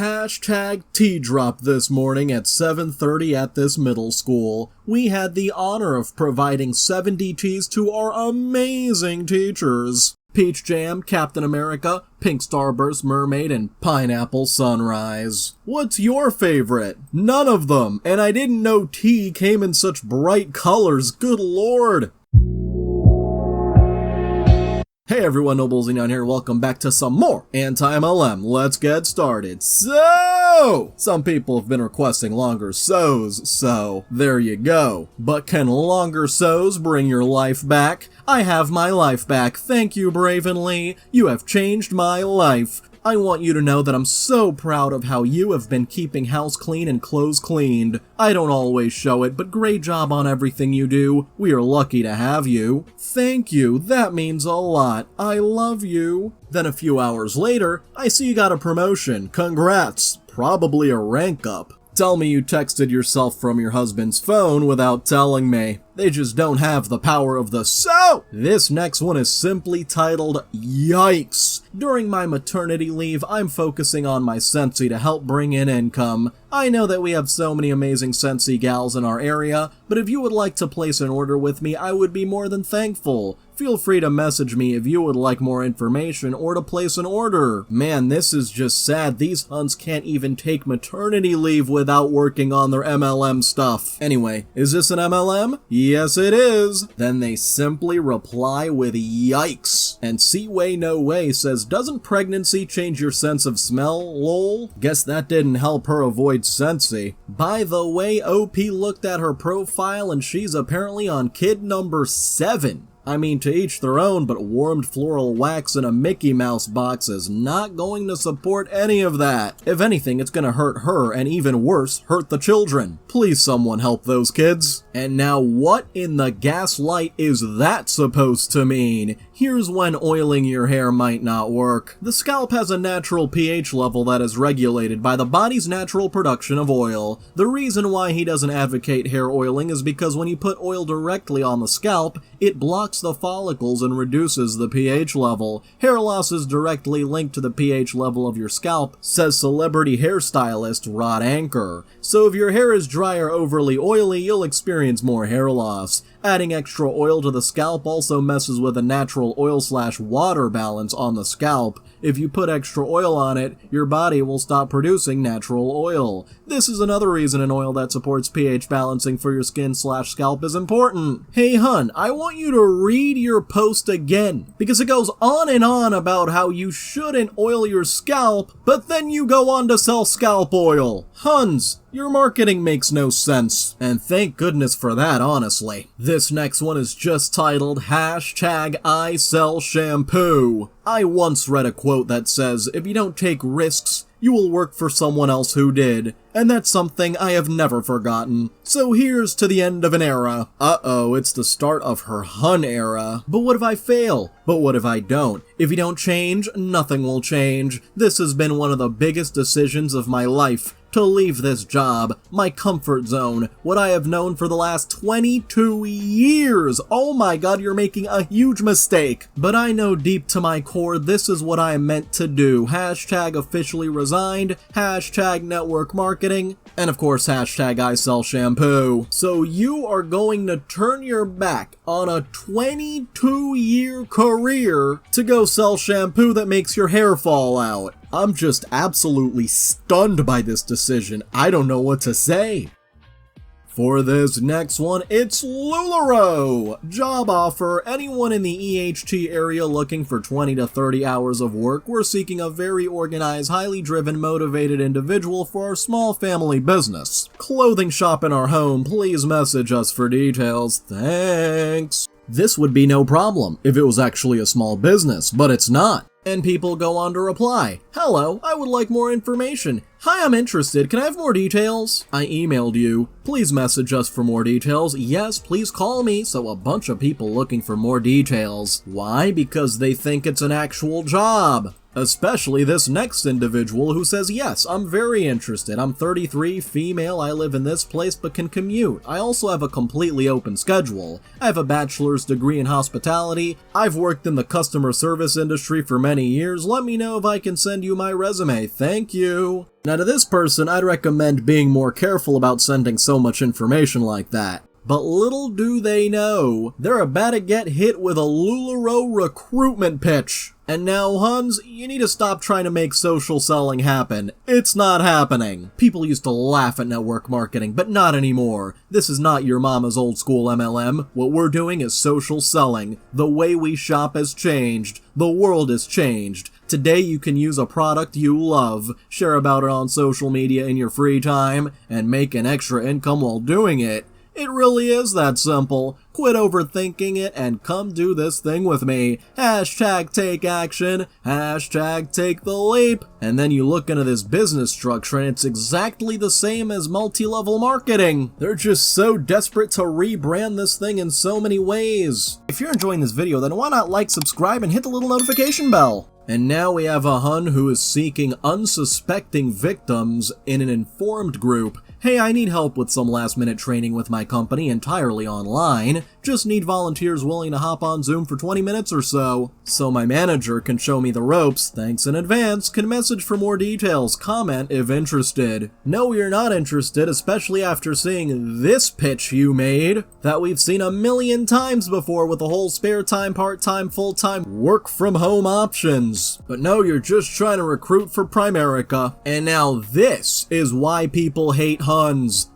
Hashtag tea drop this morning at 7:30 at this middle school. We had the honor of providing 70 teas to our amazing teachers. Peach Jam, Captain America, Pink Starburst Mermaid, and Pineapple Sunrise. What's your favorite? None of them, and I didn't know tea came in such bright colors, good lord! Hey everyone, Noble Xenon here, welcome back to some more Anti-MLM. Let's get started. So, some people have been requesting longer so's, so there you go. But can longer so's bring your life back? I have my life back, thank you Bravenly, you have changed my life. I want you to know that I'm so proud of how you have been keeping house clean and clothes cleaned. I don't always show it, but great job on everything you do. We are lucky to have you. Thank you, that means a lot. I love you. Then a few hours later, I see you got a promotion. Congrats. Probably a rank up. Tell me you texted yourself from your husband's phone without telling me. They just don't have the power of the so! This next one is simply titled, Yikes! During my maternity leave, I'm focusing on my Sensi to help bring in income. I know that we have so many amazing Sensi gals in our area, but if you would like to place an order with me, I would be more than thankful. Feel free to message me if you would like more information or to place an order. Man, this is just sad. These huns can't even take maternity leave without working on their MLM stuff. Anyway, is this an MLM? Yes, it is. Then they simply reply with yikes. And Seaway No Way says, doesn't pregnancy change your sense of smell, lol? Guess that didn't help her avoid Sensi. By the way, OP looked at her profile and she's apparently on kid number 7. I mean, to each their own, but warmed floral wax in a Mickey Mouse box is not going to support any of that. If anything, it's gonna hurt her, and even worse, hurt the children. Please someone help those kids. And now what in the gaslight is that supposed to mean? Here's when oiling your hair might not work. The scalp has a natural pH level that is regulated by the body's natural production of oil. The reason why he doesn't advocate hair oiling is because when you put oil directly on the scalp, it blocks the follicles and reduces the pH level. Hair loss is directly linked to the pH level of your scalp, says celebrity hairstylist Rod Anker. So if your hair is dry or overly oily, you'll experience more hair loss. Adding extra oil to the scalp also messes with a natural oil/water balance on the scalp. If you put extra oil on it, your body will stop producing natural oil. This is another reason an oil that supports pH balancing for your skin/scalp is important. Hey hun, I want you to read your post again, because it goes on and on about how you shouldn't oil your scalp, but then you go on to sell scalp oil. Huns, your marketing makes no sense, and thank goodness for that, honestly. This next one is just titled, Hashtag I Sell Shampoo. I once read a quote that says, if you don't take risks, you will work for someone else who did, and that's something I have never forgotten. So here's to the end of an era. Uh-oh, it's the start of her hun era. But what if I fail? But what if I don't? If you don't change, nothing will change. This has been one of the biggest decisions of my life. To leave this job, my comfort zone, what I have known for the last 22 years. Oh my god, you're making a huge mistake. But I know deep to my core this is what I meant to do. Hashtag officially resigned, hashtag network marketing, and of course hashtag I sell shampoo. So you are going to turn your back on a 22-year career to go sell shampoo that makes your hair fall out. I'm just absolutely stunned by this decision. I don't know what to say. For this next one, it's LuLaRoe! Job offer, anyone in the EHT area looking for 20 to 30 hours of work. We're seeking a very organized, highly driven, motivated individual for our small family business. Clothing shop in our home, please message us for details. Thanks! This would be no problem if it was actually a small business, but it's not. And people go on to reply, hello, I would like more information. Hi, I'm interested. Can I have more details? I emailed you. Please message us for more details. Yes, please call me. So a bunch of people looking for more details. Why? Because they think it's an actual job. Especially this next individual who says, yes, I'm very interested. I'm 33, female, I live in this place but can commute. I also have a completely open schedule. I have a bachelor's degree in hospitality. I've worked in the customer service industry for many years. Let me know if I can send you my resume. Thank you. Now to this person, I'd recommend being more careful about sending so much information like that. But little do they know, they're about to get hit with a LuLaRoe recruitment pitch. And now, huns, you need to stop trying to make social selling happen. It's not happening. People used to laugh at network marketing, but not anymore. This is not your mama's old school MLM. What we're doing is social selling. The way we shop has changed. The world has changed. Today you can use a product you love, share about it on social media in your free time, and make an extra income while doing it. It really is that simple. Quit overthinking it and come do this thing with me. Hashtag take action. Hashtag take the leap. And then you look into this business structure and it's exactly the same as multi-level marketing. They're just so desperate to rebrand this thing in so many ways. If you're enjoying this video, then why not like, subscribe, and hit the little notification bell? And now we have a hun who is seeking unsuspecting victims in an informed group. Hey, I need help with some last-minute training with my company entirely online. Just need volunteers willing to hop on Zoom for 20 minutes or so. So my manager can show me the ropes. Thanks in advance. Can message for more details. Comment if interested. No, you're not interested, especially after seeing this pitch you made that we've seen a million times before with the whole spare time, part-time, full-time, work-from-home options. But no, you're just trying to recruit for Primerica. And now this is why people hate huns.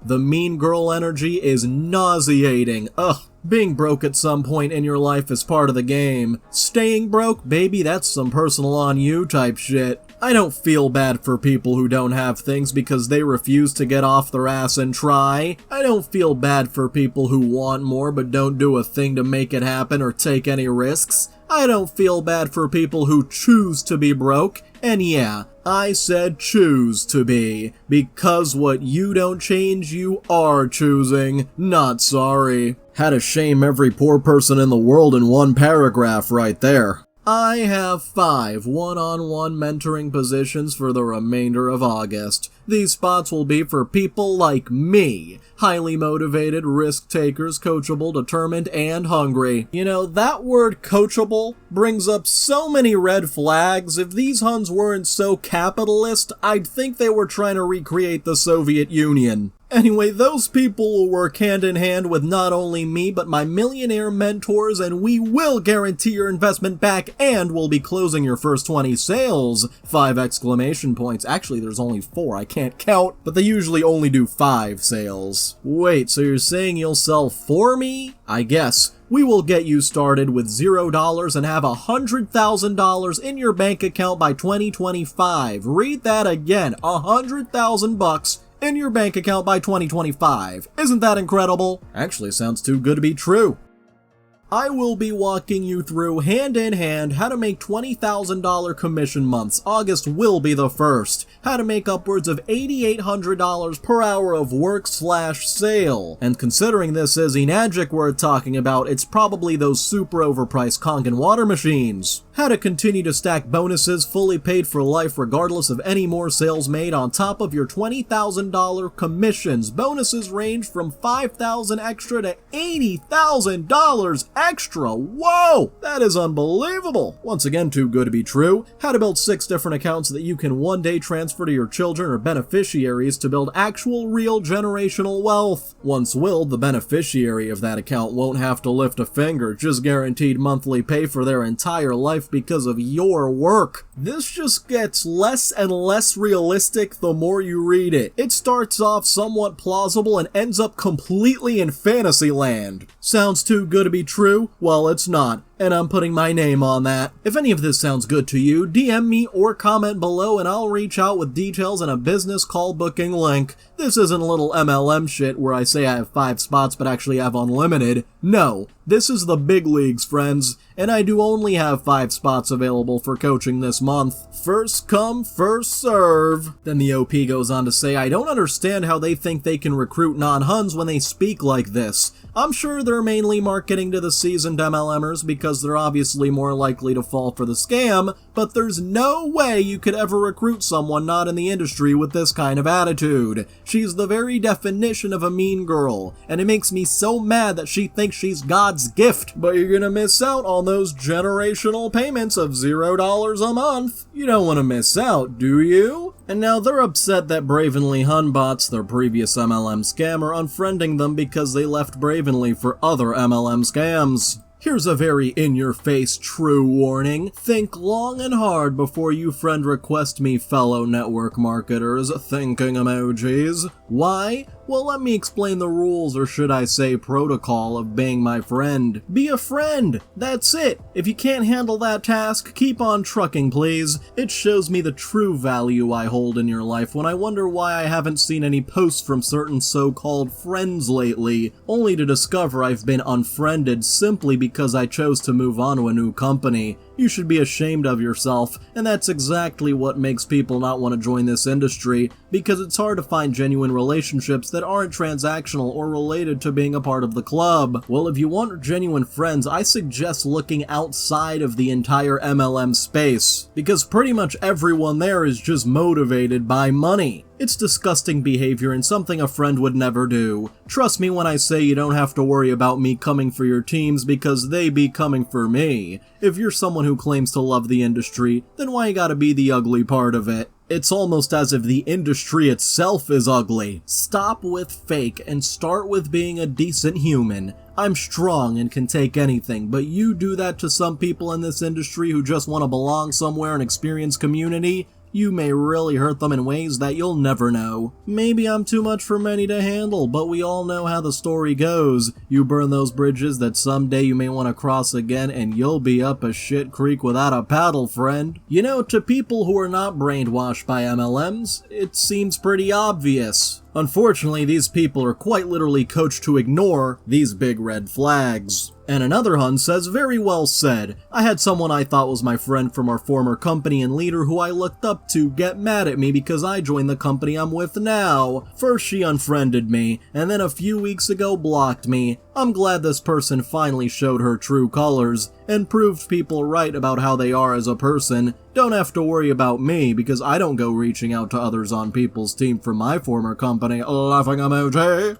The mean girl energy is nauseating. Ugh. Being broke at some point in your life is part of the game. Staying broke, baby, that's some personal on you type shit. I don't feel bad for people who don't have things because they refuse to get off their ass and try. I don't feel bad for people who want more but don't do a thing to make it happen or take any risks. I don't feel bad for people who choose to be broke. And yeah, I said choose to be, because what you don't change, you are choosing. Not sorry. Had to shame every poor person in the world in one paragraph right there. I have 5 one-on-one mentoring positions for the remainder of August. These spots will be for people like me. Highly motivated, risk takers, coachable, determined, and hungry. You know, that word coachable brings up so many red flags. If these huns weren't so capitalist, I'd think they were trying to recreate the Soviet Union. Anyway, those people will work hand in hand with not only me, but my millionaire mentors, and we will guarantee your investment back, and we'll be closing your first 20 sales. 5 exclamation points. Actually, there's only 4, I can't count, but they usually only do 5 sales. Wait, so you're saying you'll sell for me? I guess. We will get you started with $0 and have $100,000 in your bank account by 2025. Read that again. $100,000 in your bank account by 2025. Isn't that incredible? Actually, sounds too good to be true. I will be walking you through hand in hand how to make $20,000 commission months. August will be the first. How to make upwards of $8,800 per hour of work/sale. And considering this is Enagic we're talking about, it's probably those super overpriced Kangen water machines. How to continue to stack bonuses fully paid for life regardless of any more sales made on top of your $20,000 commissions. Bonuses range from $5,000 extra to $80,000 extra. Whoa! That is unbelievable. Once again, too good to be true. How to build 6 different accounts that you can one day transfer to your children or beneficiaries to build actual real generational wealth. Once willed, the beneficiary of that account won't have to lift a finger, just guaranteed monthly pay for their entire life because of your work. This just gets less and less realistic the more you read it. It starts off somewhat plausible and ends up completely in fantasy land. Sounds too good to be true? Well, it's not, and I'm putting my name on that. If any of this sounds good to you, DM me or comment below and I'll reach out with details and a business call booking link. This isn't a little MLM shit where I say I have 5 spots but actually have unlimited. No, this is the big leagues, friends, and I do only have 5 spots available for coaching this month. First come, first serve. Then the OP goes on to say, I don't understand how they think they can recruit non-huns when they speak like this. I'm sure they're mainly marketing to the seasoned MLMers because because they're obviously more likely to fall for the scam, but there's no way you could ever recruit someone not in the industry with this kind of attitude. She's the very definition of a mean girl, and it makes me so mad that she thinks she's God's gift. But you're gonna miss out on those generational payments of $0 a month. You don't want to miss out, do you? And now they're upset that Bravenly Hun bots, their previous MLM scam, are unfriending them because they left Bravenly for other MLM scams. Here's a very in-your-face true warning. Think long and hard before you friend request me, fellow network marketers. Thinking emojis. Why? Well, let me explain the rules, or should I say protocol, of being my friend. Be a friend! That's it! If you can't handle that task, keep on trucking, please. It shows me the true value I hold in your life when I wonder why I haven't seen any posts from certain so-called friends lately, only to discover I've been unfriended simply because I chose to move on to a new company. You should be ashamed of yourself, and that's exactly what makes people not want to join this industry, because it's hard to find genuine relationships that aren't transactional or related to being a part of the club. Well, if you want genuine friends, I suggest looking outside of the entire MLM space, because pretty much everyone there is just motivated by money. It's disgusting behavior and something a friend would never do. Trust me when I say you don't have to worry about me coming for your teams because they be coming for me. If you're someone who claims to love the industry, then why you gotta be the ugly part of it? It's almost as if the industry itself is ugly. Stop with fake and start with being a decent human. I'm strong and can take anything, but you do that to some people in this industry who just want to belong somewhere and experience community, you may really hurt them in ways that you'll never know. Maybe I'm too much for many to handle, but we all know how the story goes. You burn those bridges that someday you may want to cross again, and you'll be up a shit creek without a paddle, friend. You know, to people who are not brainwashed by MLMs, it seems pretty obvious. Unfortunately, these people are quite literally coached to ignore these big red flags. And another Hun says, very well said. I had someone I thought was my friend from our former company and leader who I looked up to get mad at me because I joined the company I'm with now. First she unfriended me, and then a few weeks ago blocked me. I'm glad this person finally showed her true colors and proved people right about how they are as a person. Don't have to worry about me because I don't go reaching out to others on people's team from my former company. Laughing emoji.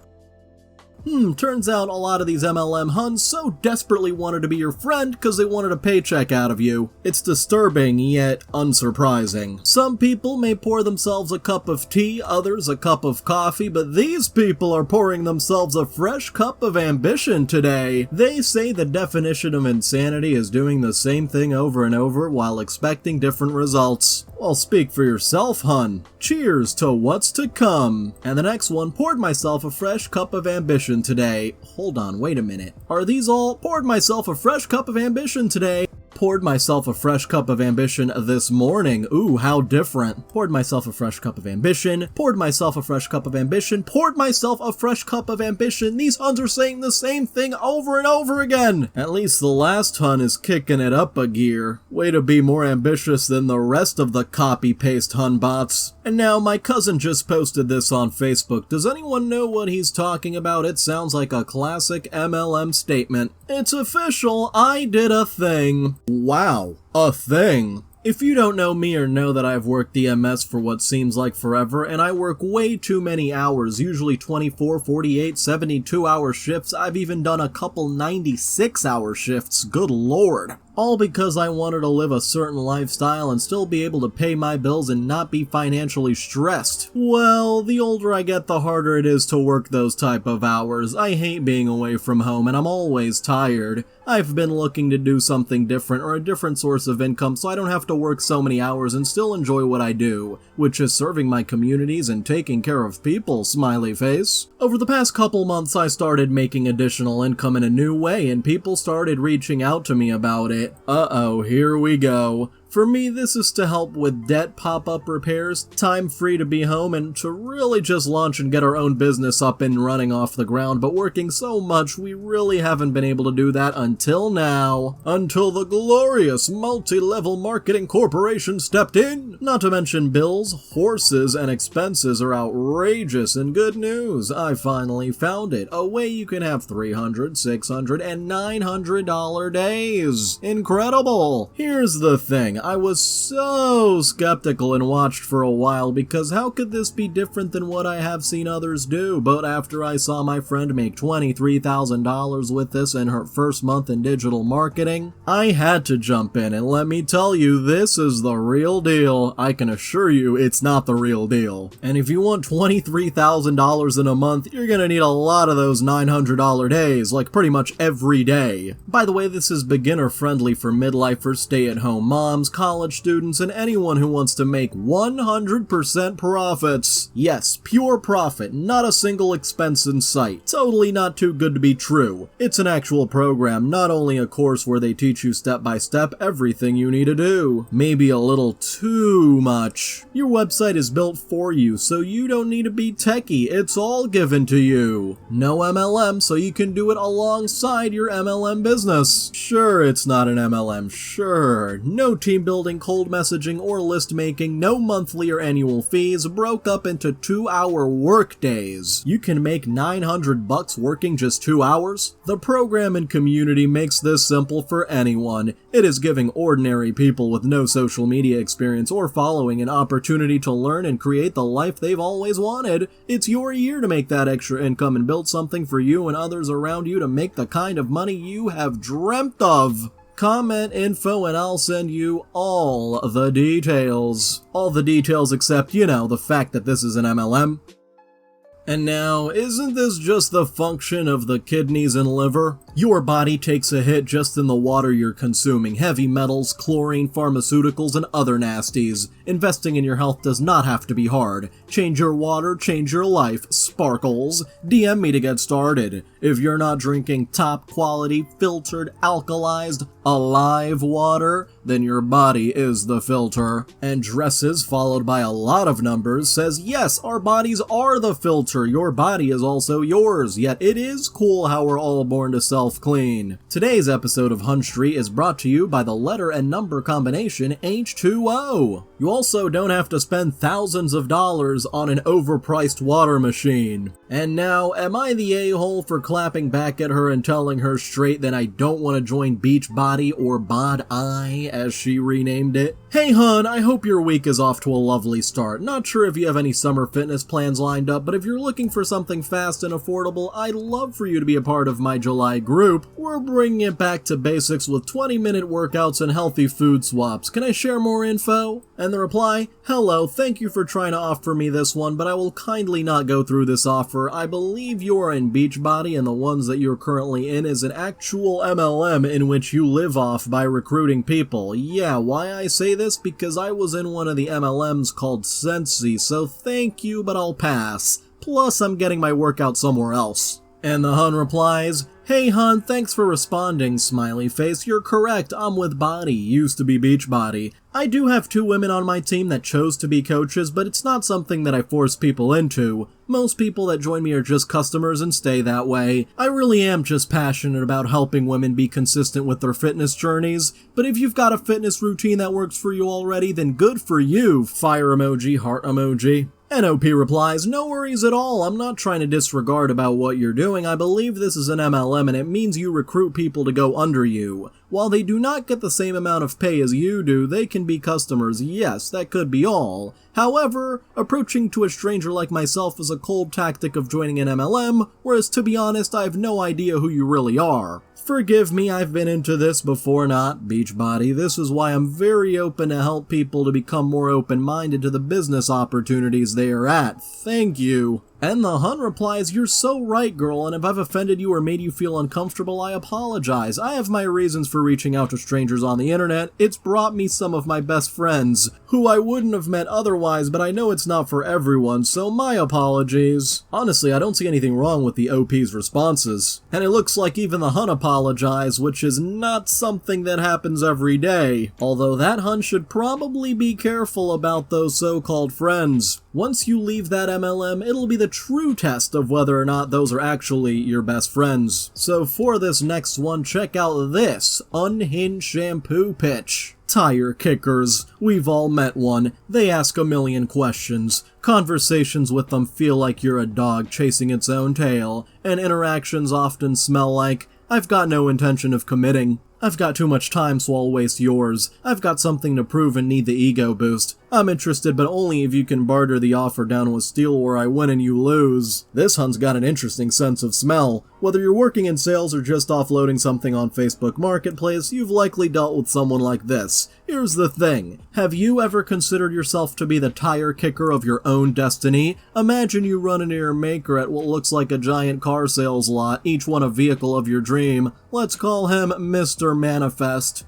Turns out a lot of these MLM Huns so desperately wanted to be your friend because they wanted a paycheck out of you. It's disturbing, yet unsurprising. Some people may pour themselves a cup of tea, others a cup of coffee, but these people are pouring themselves a fresh cup of ambition today. They say the definition of insanity is doing the same thing over and over while expecting different results. Well, speak for yourself, Hun. Cheers to what's to come. And the next one, poured myself a fresh cup of ambition today. Hold on, wait a minute. Are these all poured myself a fresh cup of ambition today? Poured myself a fresh cup of ambition this morning. Ooh, how different. Poured myself a fresh cup of ambition. Poured myself a fresh cup of ambition. Poured myself a fresh cup of ambition. These Huns are saying the same thing over and over again. At least the last Hun is kicking it up a gear. Way to be more ambitious than the rest of the copy-paste Hun bots. And now my cousin just posted this on Facebook. Does anyone know what he's talking about? It sounds like a classic MLM statement. It's official. I did a thing. Wow, a thing. If you don't know me or know that I've worked EMS for what seems like forever, and I work way too many hours, usually 24, 48, 72-hour shifts, I've even done a couple 96-hour shifts, good lord. All because I wanted to live a certain lifestyle and still be able to pay my bills and not be financially stressed. Well, the older I get, the harder it is to work those type of hours. I hate being away from home and I'm always tired. I've been looking to do something different or a different source of income so I don't have to work so many hours and still enjoy what I do, which is serving my communities and taking care of people, smiley face. Over the past couple months I started making additional income in a new way and people started reaching out to me about it. Uh-oh, here we go. For me, this is to help with debt pop-up repairs, time free to be home, and to really just launch and get our own business up and running off the ground, but working so much we really haven't been able to do that until now. Until the glorious multi-level marketing corporation stepped in. Not to mention bills, horses, and expenses are outrageous, and good news, I finally found it. A way you can have $300, $600, and $900 days. Incredible! Here's the thing, I was so skeptical and watched for a while because how could this be different than what I have seen others do? But after I saw my friend make $23,000 with this in her first month in digital marketing, I had to jump in, and let me tell you, this is the real deal. I can assure you it's not the real deal. And if you want $23,000 in a month, you're gonna need a lot of those $900 days, like pretty much every day. By the way, this is beginner friendly for midlifers, stay-at-home moms, college students, and anyone who wants to make 100% profits. Yes, pure profit, not a single expense in sight. Totally not too good to be true. It's an actual program, not only a course where they teach you step by step everything you need to do. Maybe a little too much. Your website is built for you, so you don't need to be techie. It's all given to you. No MLM, so you can do it alongside your MLM business. Sure, it's not an MLM, sure. No team building, cold messaging, or list making, no monthly or annual fees, broke up into 2-hour work days. You can make $900 working just 2 hours? The program and community makes this simple for anyone. It is giving ordinary people with no social media experience or following an opportunity to learn and create the life they've always wanted. It's your year to make that extra income and build something for you and others around you to make the kind of money you have dreamt of. Comment info and I'll send you all the details. All the details except, you know, the fact that this is an MLM. And now, isn't this just the function of the kidneys and liver? Your body takes a hit just in the water you're consuming, heavy metals, chlorine, pharmaceuticals, and other nasties. Investing in your health does not have to be hard. Change your water, change your life, sparkles. DM me to get started. If you're not drinking top quality, filtered, alkalized, alive water, then your body is the filter. And dresses, followed by a lot of numbers, says yes, our bodies are the filter. Your body is also yours, yet it is cool how we're all born to self-clean. Today's episode of Hunch Street is brought to you by the letter and number combination H2O. You also don't have to spend thousands of dollars on an overpriced water machine. And now, am I the a-hole for clapping back at her and telling her straight that I don't want to join Beachbody or Bod-Eye, as she renamed it? Hey hun, I hope your week is off to a lovely start. Not sure if you have any summer fitness plans lined up, but if you're looking for something fast and affordable, I'd love for you to be a part of my July group. We're bringing it back to basics with 20-minute workouts and healthy food swaps. Can I share more info? And the reply, hello, thank you for trying to offer me this one, but I will kindly not go through this offer. I believe you are in Beachbody and the ones that you're currently in is an actual MLM in which you live off by recruiting people. Yeah, why I say this? Because I was in one of the MLMs called Sensi, so thank you, but I'll pass. Plus, I'm getting my workout somewhere else. And the hun replies, hey hun, thanks for responding, smiley face. You're correct, I'm with Body, used to be Beachbody. I do have 2 women on my team that chose to be coaches, but it's not something that I force people into. Most people that join me are just customers and stay that way. I really am just passionate about helping women be consistent with their fitness journeys, but if you've got a fitness routine that works for you already, then good for you, fire emoji, heart emoji. NOP replies, no worries at all, I'm not trying to disregard about what you're doing, I believe this is an MLM and it means you recruit people to go under you. While they do not get the same amount of pay as you do, they can be customers, yes, that could be all. However, approaching to a stranger like myself is a cold tactic of joining an MLM, whereas to be honest, I have no idea who you really are. Forgive me, I've been into this before, not Beachbody. This is why I'm very open to help people to become more open-minded to the business opportunities they are at. Thank you. And the hun replies, "You're so right, girl, and if I've offended you or made you feel uncomfortable, I apologize. I have my reasons for reaching out to strangers on the internet. It's brought me some of my best friends, who I wouldn't have met otherwise, but I know it's not for everyone, so my apologies." Honestly, I don't see anything wrong with the OP's responses. And it looks like even the hun apologized, which is not something that happens every day. Although that hun should probably be careful about those so-called friends. Once you leave that MLM, it'll be the true test of whether or not those are actually your best friends. So for this next one, check out this Unhinged shampoo pitch. Tire kickers. We've all met one. They ask a million questions. Conversations with them feel like you're a dog chasing its own tail, and interactions often smell like, "I've got no intention of committing. I've got too much time, so I'll waste yours. I've got something to prove and need the ego boost. I'm interested, but only if you can barter the offer down with steel where I win and you lose." This hun's got an interesting sense of smell. Whether you're working in sales or just offloading something on Facebook Marketplace, you've likely dealt with someone like this. Here's the thing. Have you ever considered yourself to be the tire kicker of your own destiny? Imagine you run into your maker at what looks like a giant car sales lot, each one a vehicle of your dream. Let's call him Mr. Manifest.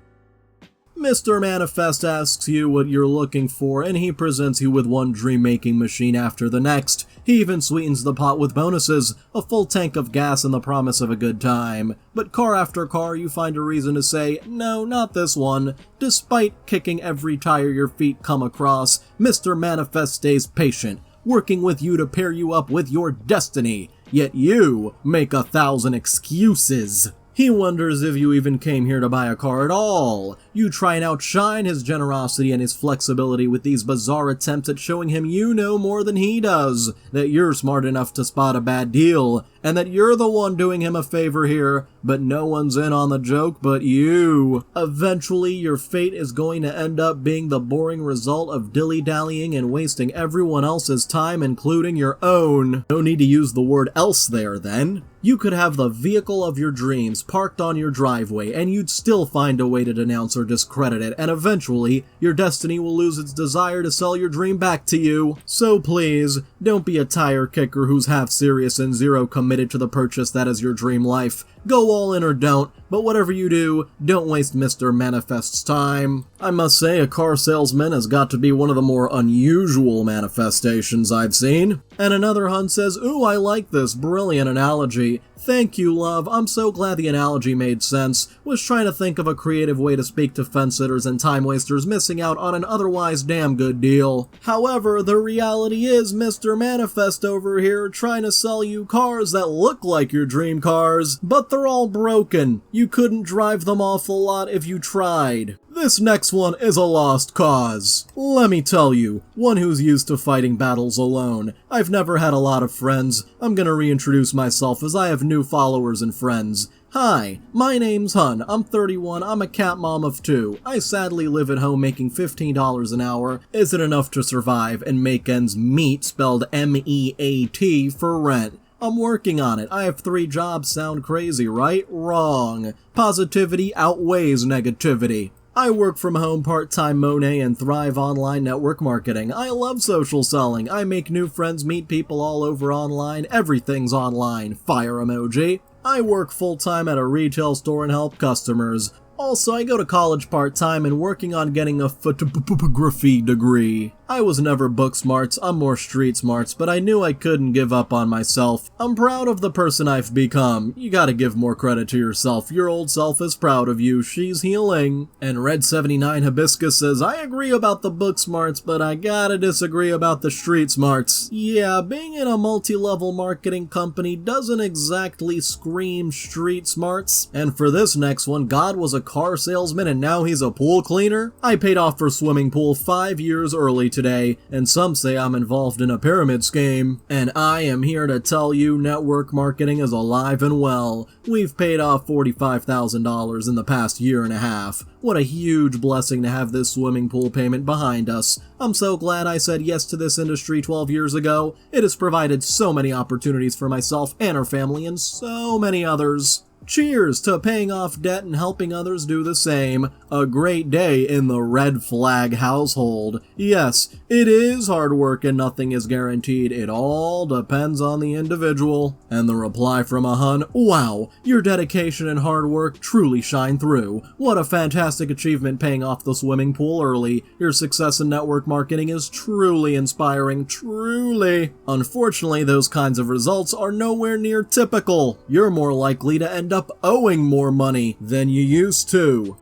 Mr. Manifest asks you what you're looking for, and he presents you with one dream-making machine after the next. He even sweetens the pot with bonuses, a full tank of gas and the promise of a good time. But car after car, you find a reason to say, "No, not this one." Despite kicking every tire your feet come across, Mr. Manifest stays patient, working with you to pair you up with your destiny. Yet you make 1,000 excuses. He wonders if you even came here to buy a car at all. You try and outshine his generosity and his flexibility with these bizarre attempts at showing him you know more than he does, that you're smart enough to spot a bad deal, and that you're the one doing him a favor here, but no one's in on the joke but you. Eventually, your fate is going to end up being the boring result of dilly-dallying and wasting everyone else's time, including your own. No need to use the word else there, then. You could have the vehicle of your dreams parked on your driveway, and you'd still find a way to denounce or discredit it, and eventually, your destiny will lose its desire to sell your dream back to you. So please, don't be a tire kicker who's half serious and zero committed to the purchase that is your dream life. Go all in or don't, but whatever you do, don't waste Mr. Manifest's time. I must say, a car salesman has got to be one of the more unusual manifestations I've seen. And another hun says, "Ooh, I like this, brilliant analogy. Thank you, love. I'm so glad the analogy made sense. Was trying to think of a creative way to speak to fence-sitters and time-wasters missing out on an otherwise damn good deal. However, the reality is Mr. Manifest over here trying to sell you cars that look like your dream cars, but they're all broken. You couldn't drive them off the lot if you tried." This next one is a lost cause. Let me tell you, one who's used to fighting battles alone. I've never had a lot of friends. I'm gonna reintroduce myself as I have new followers and friends. Hi, my name's Hun. I'm 31, I'm a cat mom of 2. I sadly live at home making $15 an hour. Isn't enough to survive and make ends meet, spelled M-E-A-T, for rent. I'm working on it. I have 3 jobs. Sound crazy, right? Wrong. Positivity outweighs negativity. I work from home part-time Monet and thrive online network marketing. I love social selling. I make new friends, meet people all over online. Everything's online. Fire emoji. I work full-time at a retail store and help customers. Also, I go to college part-time and working on getting a photography degree. I was never book smarts, I'm more street smarts, but I knew I couldn't give up on myself. I'm proud of the person I've become. You gotta give more credit to yourself. Your old self is proud of you. She's healing. And Red79 Hibiscus says, "I agree about the book smarts, but I gotta disagree about the street smarts." Yeah, being in a multi-level marketing company doesn't exactly scream street smarts. And for this next one, God was a car salesman and now he's a pool cleaner? I paid off for swimming pool 5 years early today, and some say I'm involved in a pyramid scheme. And I am here to tell you network marketing is alive and well. We've paid off $45,000 in the past year and a half. What a huge blessing to have this swimming pool payment behind us. I'm so glad I said yes to this industry 12 years ago. It has provided so many opportunities for myself and our family and so many others. Cheers to paying off debt and helping others do the same. A great day in the red flag household. Yes, it is hard work and nothing is guaranteed. It all depends on the individual. And the reply from a hun, wow, your dedication and hard work truly shine through. What a fantastic achievement paying off the swimming pool early. Your success in network marketing is truly inspiring, truly. Unfortunately, those kinds of results are nowhere near typical. You're more likely to end up owing more money than you used to.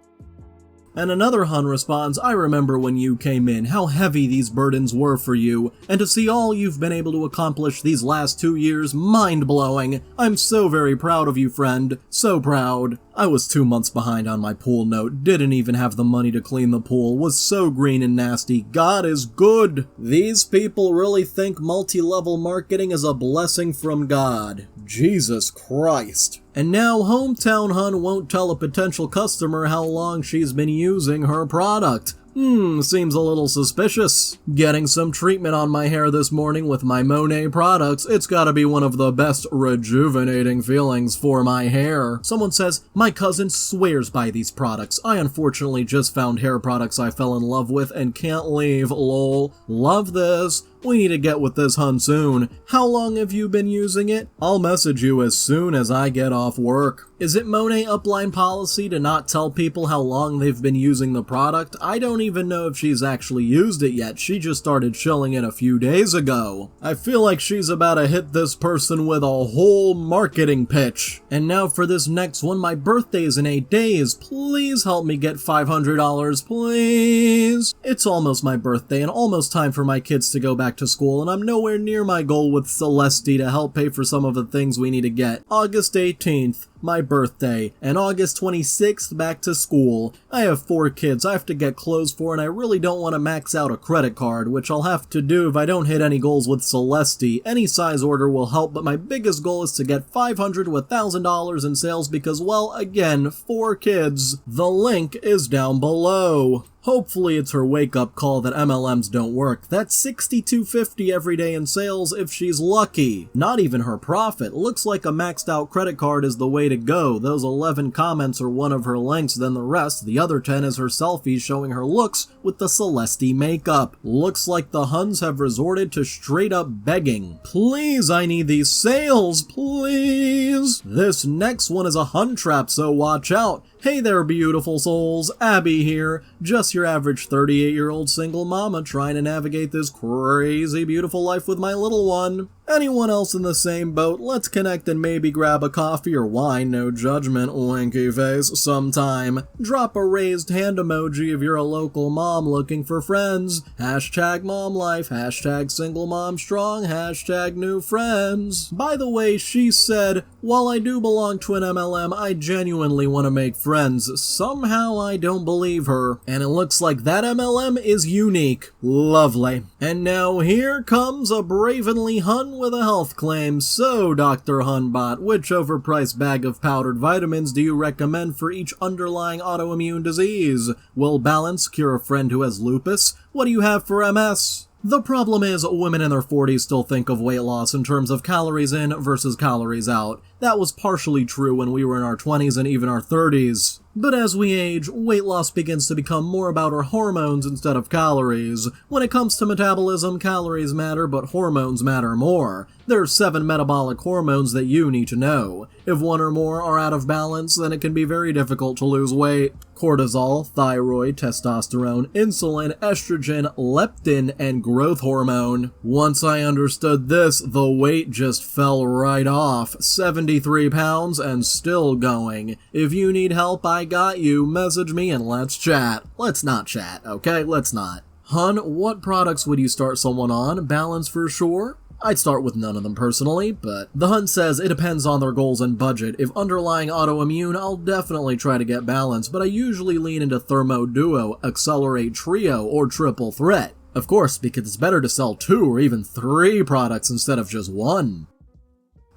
And another hun responds, I remember when you came in, how heavy these burdens were for you, and to see all you've been able to accomplish these last 2 years, mind-blowing. I'm so very proud of you, friend. So proud. I was 2 months behind on my pool note, didn't even have the money to clean the pool, was so green and nasty. God is good. These people really think multi-level marketing is a blessing from God. Jesus Christ. And now hometown hun won't tell a potential customer how long she's been using her product. Seems a little suspicious. Getting some treatment on my hair this morning with my Monet products. It's gotta be one of the best rejuvenating feelings for my hair. Someone says, my cousin swears by these products. I unfortunately just found hair products I fell in love with and can't leave, lol. Love this. We need to get with this hun soon. How long have you been using it? I'll message you as soon as I get off work. Is it Monet upline policy to not tell people how long they've been using the product? I don't even know if she's actually used it yet. She just started shilling it a few days ago. I feel like she's about to hit this person with a whole marketing pitch. And now for this next one, my birthday's in 8 days. Please help me get $500, please. It's almost my birthday and almost time for my kids to go back to school, and I'm nowhere near my goal with Celeste to help pay for some of the things we need to get. August 18th, my birthday, and August 26th, back to school. I have 4 kids I have to get clothes for, and I really don't want to max out a credit card, which I'll have to do if I don't hit any goals with Celeste. Any size order will help, but my biggest goal is to get $500 to $1,000 in sales because, well, again, 4 kids. The link is down below. Hopefully it's her wake-up call that MLMs don't work. That's $62.50 every day in sales if she's lucky. Not even her profit. Looks like a maxed out credit card is the way to go. Those 11 comments are one of her links, then the rest, the other 10 is her selfies showing her looks with the Celeste makeup. Looks like the huns have resorted to straight up begging. Please, I need these sales, please. This next one is a hun trap, so watch out. Hey there, beautiful souls, Abby here, just your average 38-year-old single mama trying to navigate this crazy beautiful life with my little one. Anyone else in the same boat? Let's connect and maybe grab a coffee or wine, no judgment, winky face, sometime. Drop a raised hand emoji if you're a local mom looking for friends. Hashtag mom life, hashtag single mom strong, hashtag new friends. By the way, she said, while I do belong to an MLM, I genuinely want to make friends. Somehow I don't believe her. And it looks like that MLM is unique. Lovely. And now here comes a bravenly hun with a health claim. So, Dr. Hunbot, which overpriced bag of powdered vitamins do you recommend for each underlying autoimmune disease? Will balance cure a friend who has lupus? What do you have for MS? The problem is, women in their 40s still think of weight loss in terms of calories in versus calories out. That was partially true when we were in our 20s and even our 30s. But as we age, weight loss begins to become more about our hormones instead of calories. When it comes to metabolism, calories matter, but hormones matter more. There are 7 metabolic hormones that you need to know. If one or more are out of balance, then it can be very difficult to lose weight. Cortisol, thyroid, testosterone, insulin, estrogen, leptin, and growth hormone. Once I understood this, the weight just fell right off. 73 pounds and still going. If you need help, I got you. Message me and let's chat. Let's not chat, okay? Let's not. Hun, what products would you start someone on? Balance for sure? I'd start with none of them personally, but the hun says it depends on their goals and budget. If underlying autoimmune, I'll definitely try to get balance, but I usually lean into Thermo Duo, Accelerate Trio, or Triple Threat. Of course, because it's better to sell 2 or even 3 products instead of just 1.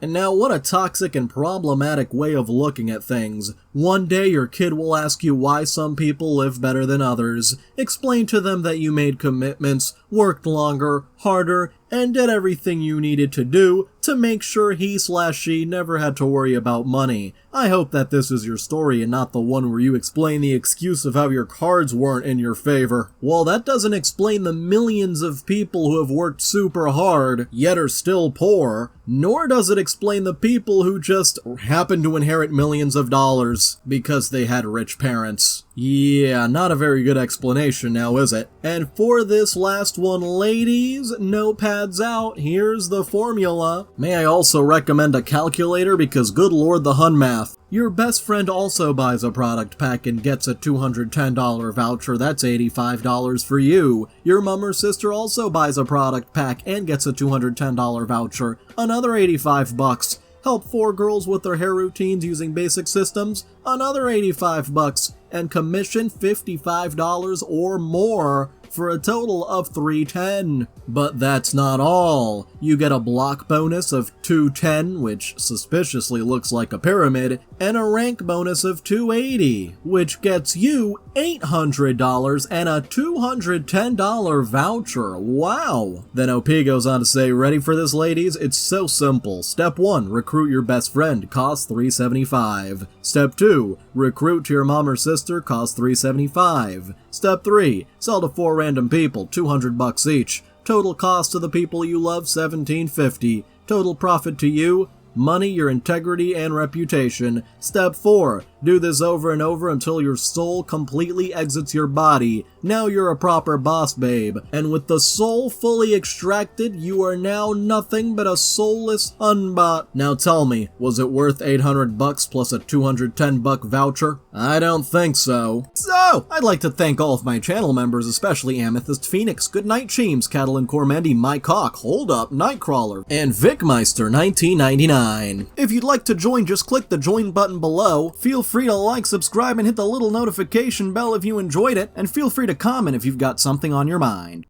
And now, what a toxic and problematic way of looking at things. One day your kid will ask you why some people live better than others. Explain to them that you made commitments, worked longer, harder, and did everything you needed to do, to make sure he/she never had to worry about money. I hope that this is your story and not the one where you explain the excuse of how your cards weren't in your favor. Well, that doesn't explain the millions of people who have worked super hard, yet are still poor, nor does it explain the people who just happen to inherit millions of dollars because they had rich parents. Yeah, not a very good explanation now, is it? And for this last one, ladies, notepads out, here's the formula. May I also recommend a calculator because good lord the hun math. Your best friend also buys a product pack and gets a $210 voucher, that's $85 for you. Your mom or sister also buys a product pack and gets a $210 voucher, another $85. Help 4 girls with their hair routines using basic systems, another $85. And commission $55 or more for a total of $310. But that's not all. You get a block bonus of $210, which suspiciously looks like a pyramid, and a rank bonus of $280, which gets you $800 and a $210 voucher. Wow! Then OP goes on to say, ready for this, ladies? It's so simple. Step 1, recruit your best friend, cost $375. Step 2, recruit to your mom or sister, cost $375. Step 3, sell to 4 random people, $200 each. Total cost to the people you love, $17.50. Total profit to you, money, your integrity, and reputation. Step 4, do this over and over until your soul completely exits your body. Now you're a proper boss babe. And with the soul fully extracted, you are now nothing but a soulless unbot. Now tell me, was it worth $800 plus a $210 voucher? I don't think so. So, I'd like to thank all of my channel members, especially Amethyst Phoenix, Goodnight Cheems, Catalan Cormendi, My Cock, Hold Up, Nightcrawler, and Vicmeister 1999. If you'd like to join, just click the join button below. Feel free to like, subscribe, and hit the little notification bell if you enjoyed it, and feel free to comment if you've got something on your mind.